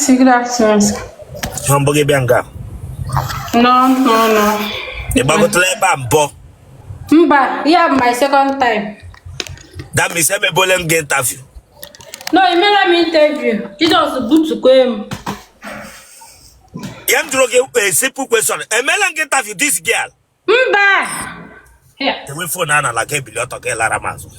good afternoon. Hamburger Bianca. No. The Bagotle Bambo. Mba, yeah, my second time. That means I'm a bowling game interview. No, you made me interview. It was good to go. I'm throwing a simple question. A melon get interview this girl. Mba! Here. The way for Nana like a billion to get Laramazo.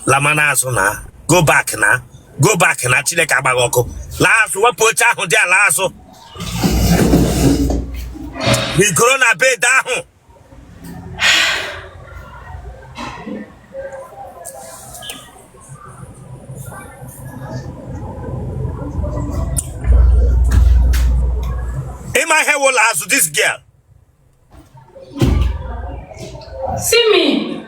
Lamanazo na. Go back na. Go back na. Chile Kabagoko. Last, what put out on their last. We corona bed down. In my head, will ask this girl. See me.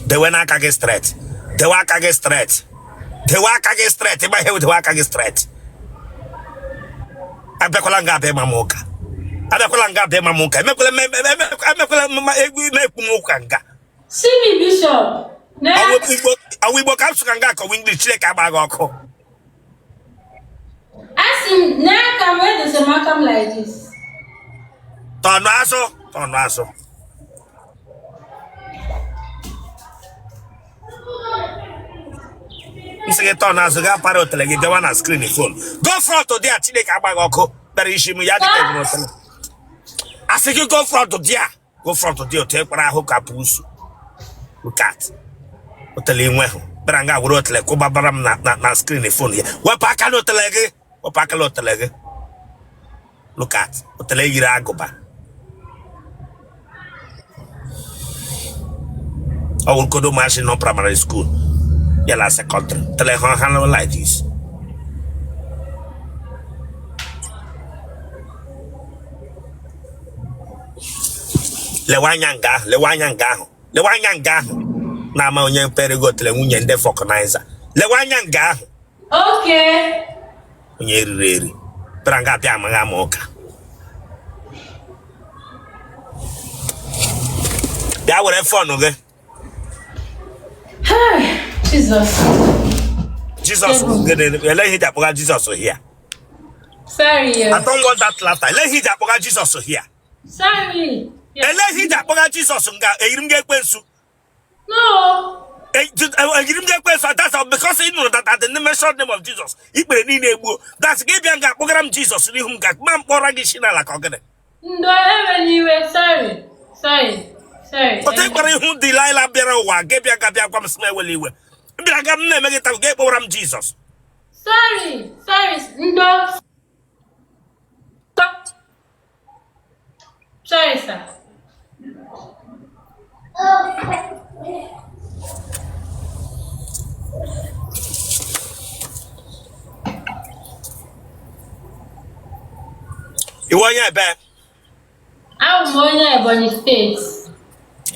They were not against straight. They walk against straight. They walk against straight. In my head, they walk against straight. I'm not going to be my mocha. I'm not going to be my mocha. I'm not going to See me, Bishop. I will walk up to Kangako, English, like a bagoko. Ask him, now come where does a man come like this? Tornaso. You say Tornaso, got part of the leg, the one on screen phone. Go front to there, Chile Kabagoko, that is Shimi Yadi. I say you go front to there. Go front to there, take what I hook up. Look at Otele, but I got wrote like Obabaram na screen phone here. What pack out the leg? What pack out the leg? Look at Otele Iragoba. I will go to machine no primary school. Yella secondary. Telephone handle like this. Lewanyanga. Na ma onye perigo tele nwunye nde fokonizer. Lewanyanga. Okay. Onye riri. Pranga bia maga moka. Ya were phone oge. Jesus was good. Let him that Jesus here. Sorry, yes. I don't want that laughter. Let him that Jesus here. Sorry. Yes. Let him that Jesus No. That's because you know that at the mention name of Jesus, he put in a book. That's Gabian program Jesus. Whom got man poragishina like Ogden. No, anyway, sorry. But everybody who Delilah Berawa, Gabian Gabia comes smell will you. I'm never get to get program Jesus. Sorry. No. Stop. Sorry, sir. You want your bed? I'm going to Ebony State.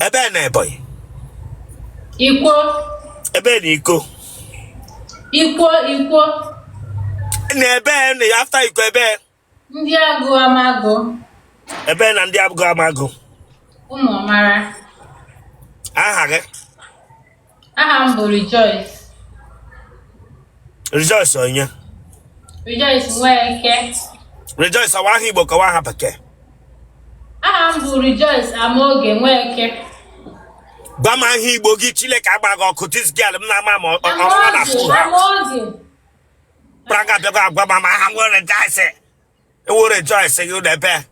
A bed, boy. Equal. A bed equal. Nebe after you go bed. Ndiago amago. Ebe na ndiago amago. Mara. Aha ge. Aha mbo Rejoice. Rejoice onye. Rejoice nweke. Rejoice awa Igbo ka wa ha peke. Aha mbo Rejoice amoge nweke. Ba ma Igbo gi Chileke agbaga oku this girl m na ama na school. Amoge. Praga bega agba ma ha nwere Rejoice. E wo Rejoice you dey be.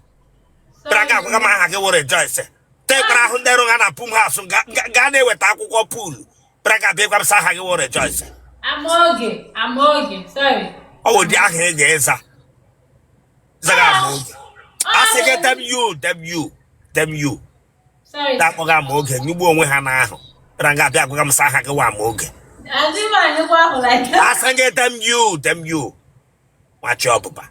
Praga agba ma ha ge wo Rejoice. Te bra hu ndero ga na pum house ga na eweta akwụkwọ pool. Praga bega sa ha ge wo Rejoice. Amoge, sorry. Oh, the ahụ ga-eza. Zaga amoge. I say get them you. Sorry. That program amoge. Nyugbu onwe ha na ahụ. Praga bia agwa m sa ha ge wa amoge. Azima nyugbu ahụ like that. I say get them you. Watch your papa.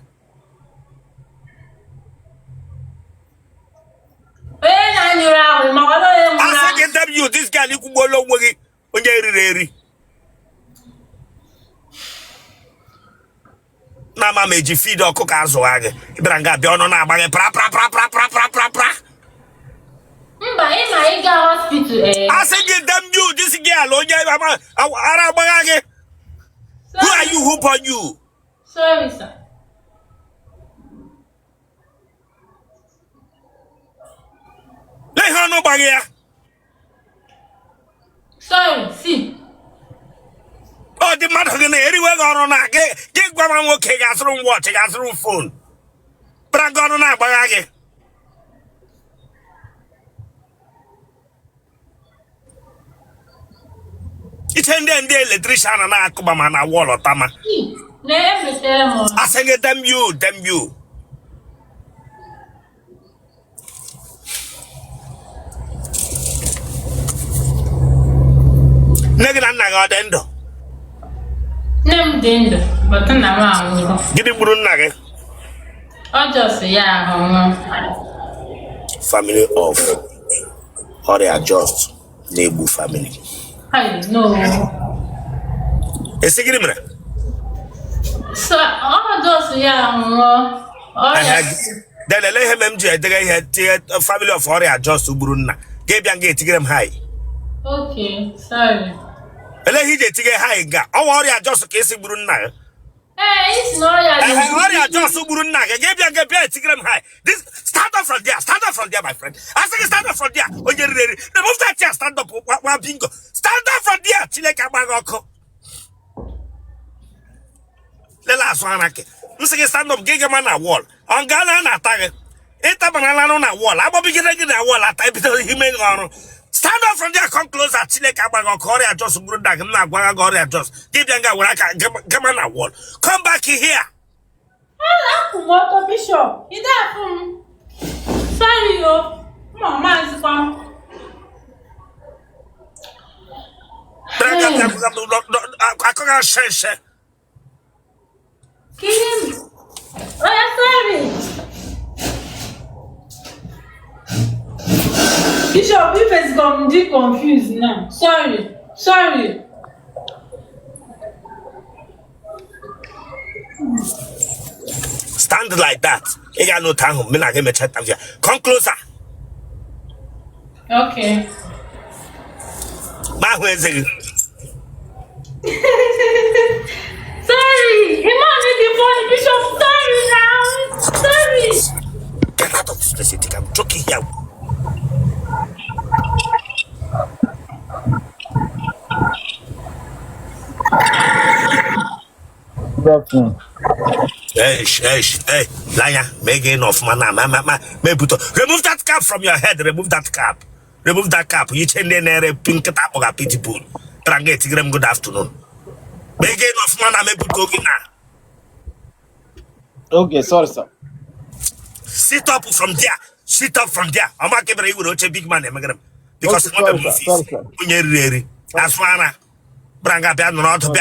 I say get them you. This girl ikwugbo lo onwe gị onye eriri eri. Nama meji feed or cook as wag. Ibranga Bionona bag pra. I said, get them you, this girl, Arabagage. Who are you? Who on you? Sorry, sir. Let her know bagia. Sorry, see. Oh, the matter anywhere on a get one okay, gas room watch, gas room phone. Bragona bagage. It's ending the electrician and I come on a wall or tama. I sang it, them you. Negative Nagadendo. Name Dindo, but I'm Get it, Brunage. I just say, yeah, Family of or they are just Nebu family. I know. A secret. So, I just, yeah, then I let him MJ, the family of or they are just Brunna. Gave young gate to get them high. Okay, sorry. Let he get high. Oh, they are just a case of Brunna. Hey, it's not I just Brunna. Gave young get to get them high. This stand up from there, my friend. I say stand up from there. When you're ready, remove that chair, stand up, bingo. Stand up from there, Chileka. The last one, you say stand up, Gigaman a wall. On Ghana, attack. It's a banana on a wall. I will be getting a wall at I stand up from there, come closer. Chileka Korea just Brunna, Goria just. Give them a wall. Come back here. What Bishop? Is that sorry, yo. Mama is fine. I can't share. Kill him. Oh, sorry. Bishop, you is confused now. Sorry. Stand like that. You got no time. Come closer. Okay. My where's it? Sorry. He wanted the Bishop. Sorry now. Sorry. Get out of this place. I'm joking here. Hey, liar, making of mana, remove that cap from your head, remove that cap. You change the pink tap of a pity pool. Tranget, good afternoon. Making of mana, maybe talking now. Okay, sorry, sir. Sit up from there. I'm not giving you a big man, because it's not a movie. That's why Branga Piano, I told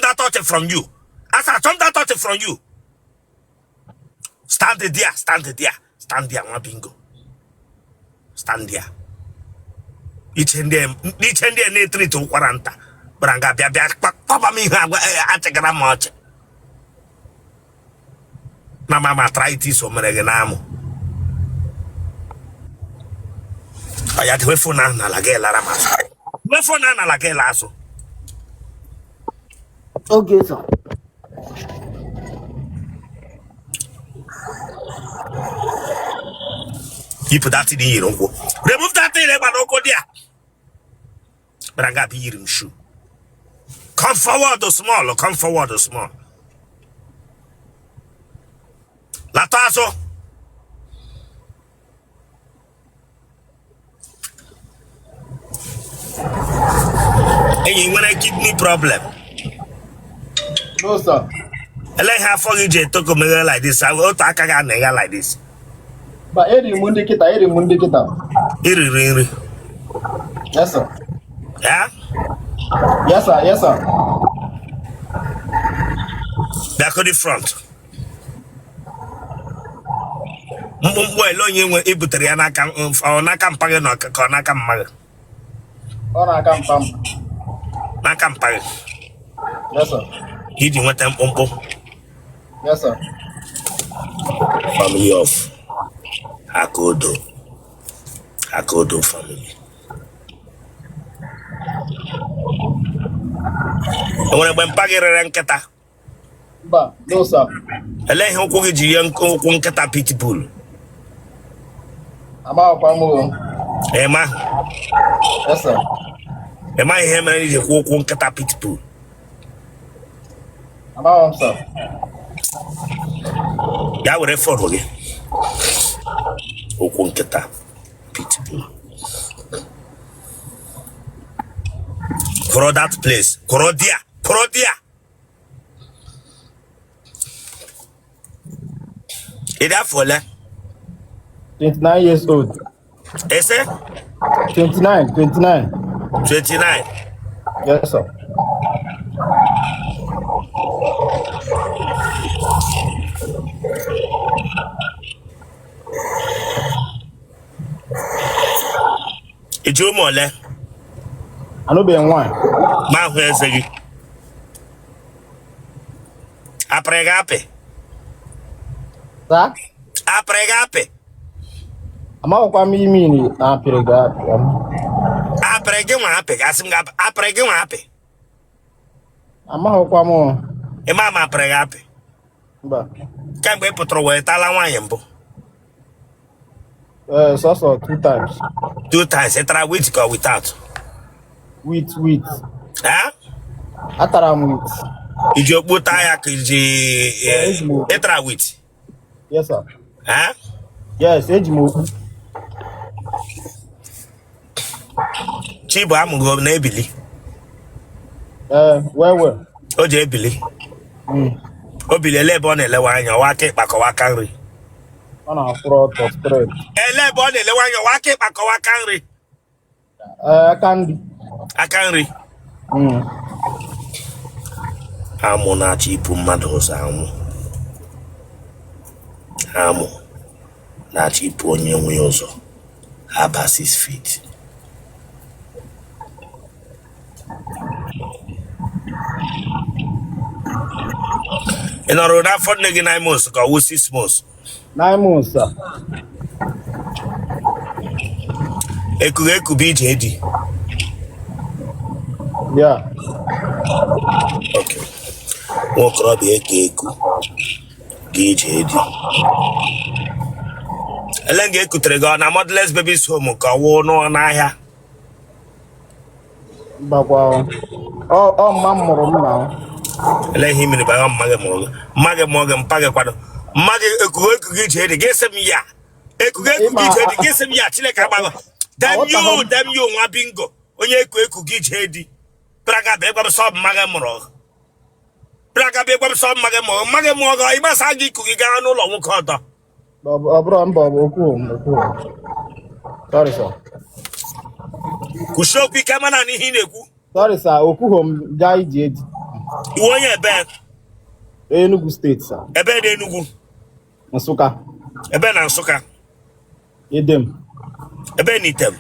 that thought from you. I told that thought from you. Stand there, my bingo. Stand there. Each and them, need 3 to 40. Branga Papa me, I take a much. Na mama try this or Mereganamo. I had to phone na lagela ramas. Me phone na lagela so. Okay, sir. You put that in here, don't go. Remove that thing, but don't go there. But I got to hear him shoe. Come forward the small. Latazo. And you want a kidney problem? No, sir. I like how for you to come like this. I will talk again like this. But Iri Mundi kita. Iri. Yes, sir. Yeah? Yes, sir. Back on the front. Boy, long you were able to Rihanna or Nakam Pagan or Nakam Mother. Or I come from. campaign. Yes, sir. He didn't want them pompo. Yes, sir. Family of Akodo family. I want to Bagger and Kata. But no, sir. I let him cook it young Kata pitbull. About Pamu. Emma, Yes, sir. am I him and the walk Kata pitbull? About sir. That would have followed it. Kata pitbull. For that place, Korodia. Is that for 29 years old. Is it? 29. 29. Yes, sir. It's your mole. I know being one. Ma where's it? Apregape. Sir? Apregape. I'm out for me, Apirega. Apregape. Asimgap. Apregape. I'm out for more. E mama apregape. But, Can't be put away Talawayambo. so 2 times. 2 times. I try with go without. With. Huh? After I'm with. Is your butayak is the etra with? Yes, sir. Huh? Yes, age move. Chibu amugo na ebili. Where? O je ebili. Obili elebo na elewa anya wake kpakọwa kanri. On a fraud or spread. Elebo na elewa anya wake kpakọwa kanri. Candy. Akanri. Amụ na-achọ ipu mmadụ ụzọ amụ na-achọ ipu onye nwe ụzọ aba 6 feet. Ị nọrọ n'afọ nne gị 9 months ka ọ wụ 6 months? 9 months, sir. Ekubu ije di. Yeah. Okay. Nwokorobịa eku gị ije di. Ele nga ekutere gị ọ na Modelers Babies Home ka ọ wụ n'ahịa? Bakwa. Mma mụrụ m na. Ele ihe mere ba mma gị mpa gị kwado. Mma gị ekugu ije di gị sị m ya. Ekugu ije di gị sị m ya Chineke agbago. Damn you nwa bingo. Onye ekugu ije di. Praga be gwam so mma gị mụrụ. Praga be gwam so mma gị mụrụ ịgba sa gị ikugu gaa n'ụlọ nwoke ọtọ. Sorry, sir. Kushokwi kama na n'ihi na-ekwu. Sorry, sir. Okuhom gaa ije di. Iwe onye ebe? Enugu State, sir. Ebe na Enugu? Nsụka. Ebe na Nsụka? Idem. Ebe na Item?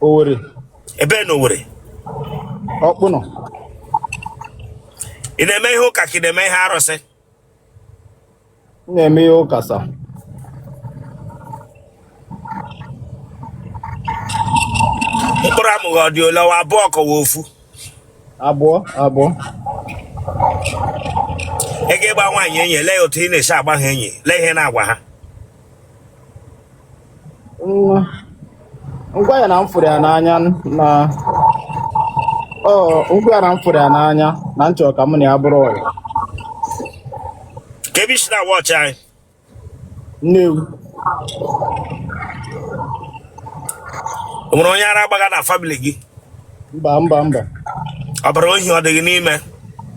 Owerri. Ebe na Owerri? Ọkpụnọ. Ị na-eme ihe ụka ka ị na-eme ihe arụsị? M na-eme ihe ụka, sir. Mkpụrụ amụghị ọ dị ole wa abụọ ka wa ofu? Abụọ. Ị ga-ịgba nwaanyị enyi lee otu ị na-esi agba ha enyi lee ihe na-agwa ha. Ngwa ya na m fụrụ ya n'anya na ngwa ya na m fụrụ ya n'anya na nchọ ka m na ya bụrụ ọyị. Ka ebe isi na wọchị anyị? Nnewi. O nwere onye ara agbaga na famili gị? Mba. Ọ bụrụ ohi ọ dịghị n'ime?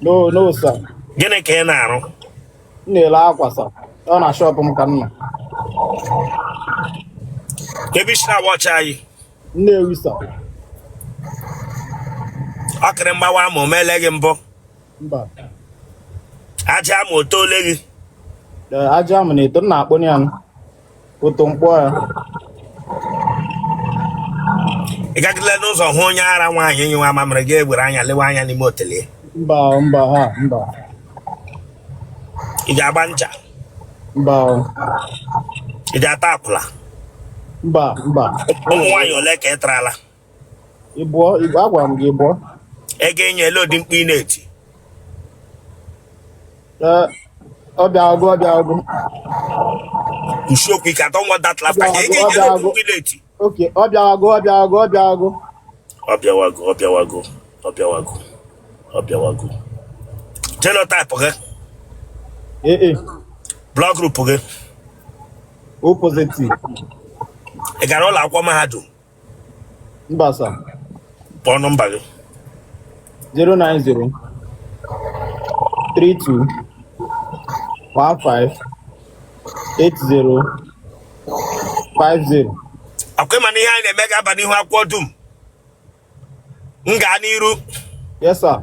No, sir. Gịnị ka ị na-arụ? M na-ele akwa, sir. Ọ na shọpụ m ka m nọ. Ka ebe isi na wọchị anyị? Nnewi, sir. Ọ kịrị mgbawa ma o meele gị mbụ? Mba. Aja ma o toole gị? Aja m na-eto m na-akpụ ya otu mkpọ ya. ị gagidela n'ụzọ hụ onye ara nwaanyị enyi nwa mamịrị gị egbere anya lewe anya n'ime otele. Mba ha mba. Ị ga-agba ncha. Mba. Ị ga-ata apụla. Mba. Ụmụ nwaanyị ole ka ị tarala? Igbo agwa m gị Igbo. Ego enye ele odi mkpu ị na-eti. Ọbịago. Usiokwu ike atọ nwa dat last ego enye ele odi mkpu ị na-eti. Okay, ọbịago. Ọbịawago. Genotype gị. Blood group gị. O positive. Ị gara ụlọ akwụkwọ mahadum? Mba sa. Kpọọ nọmba gị. 090 32 15 80 50. Akwai mana ihe anyị na-eme ga-aba n'ihu akwụkwọ dum. M gaa n'iru. Yes sir.